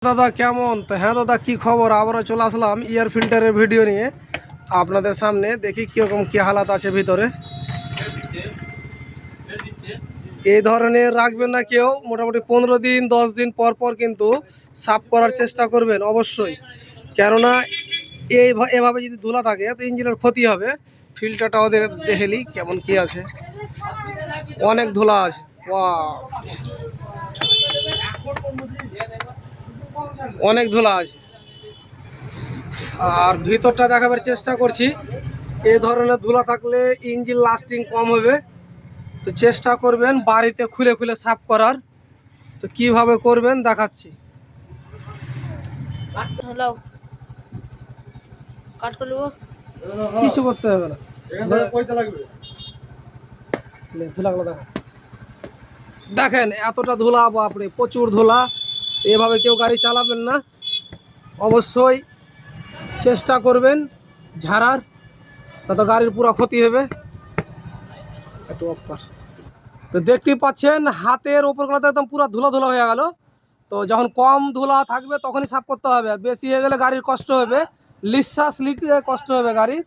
দাদা কেমন? তো হ্যাঁ দাদা, কি খবর? আবারও চলে আসলাম এয়ার ফিল্টারের ভিডিও নিয়ে আপনাদের সামনে। দেখি কীরকম কী হালাত আছে ভিতরে। এই ধরনের রাখবেন না কেউ, মোটামুটি 15 দিন 10 দিন পর পর কিন্তু সাফ করার চেষ্টা করবেন অবশ্যই। কেননা এভাবে যদি ধুলা থাকে তো ইঞ্জিনের ক্ষতি হবে। ফিল্টারটাও দেখেলি কেমন কি আছে, অনেক ধুলা আছে। অনেক ধুলা আছে। আর ভিতরটা দেখাবার চেষ্টা করছি। এই ধরনের ধুলা থাকলে ইঞ্জিন লাস্টিং কম হবে। তো চেষ্টা করবেন বাড়িতে খুলে খুলে সাফ করার। তো কিভাবে করবেন দেখাচ্ছি। কিছু করতে হবে না, ধুলাগুলো দেখেন এতটা ধুলা, বাপরে প্রচুর ধুলা। এভাবে কেউ গাড়ি চালাবেন না, অবশ্যই চেষ্টা করবেন ঝাড়ার, তো গাড়ির পুরো ক্ষতি হবে। একটু অফ কর। তো দেখতেই পাচ্ছেন হাতের ওপরগুলোতে একদম পুরো ধুলা ধুলা হয়ে গেল। তো যখন কম ধুলা থাকবে তখনই সাফ করতে হবে, বেশি হয়ে গেলে গাড়ির কষ্ট হবে, নিঃশ্বাস নিতে কষ্ট হবে গাড়ির।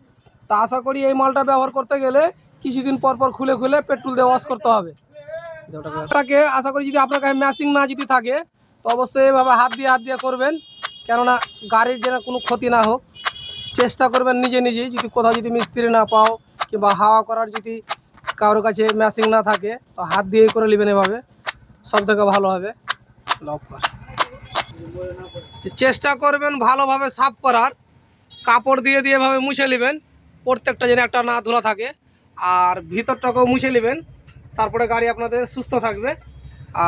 তা আশা করি এই মালটা ব্যবহার করতে গেলে কিছুদিন পর পর খুলে খুলে পেট্রোল দিয়ে ওয়াশ করতে হবে। ওটাকে আশা করি যদি আপনার কাছে ম্যাশিং না যদি থাকে তো অবশ্যই এভাবে হাত দিয়ে করবেন, কেননা গাড়ির যেন কোনো ক্ষতি না হোক। চেষ্টা করবেন নিজে নিজেই, যদি কোথাও যদি মিস্ত্রি না পাও কিংবা হাওয়া করার যদি কারোর কাছে ম্যাশিং না থাকে তো হাত দিয়ে করে নেবেন, এভাবে সব থেকে ভালো হবে। চেষ্টা করবেন ভালোভাবে সাফ করার, কাপড় দিয়ে এভাবে মুছে নেবেন, প্রত্যেকটা যেন একটা না ধোলা থাকে। আর ভিতরটাকেও মুছে নেবেন, তারপরে গাড়ি আপনাদের সুস্থ থাকবে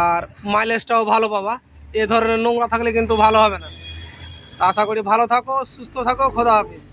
আর মাইলেজটাও ভালো পাবা। এ ধরনের নোংরা থাকলে কিন্তু ভালো হবে না। আশা করি ভালো থাকো, সুস্থ থাকো, খোদা হাফিজ।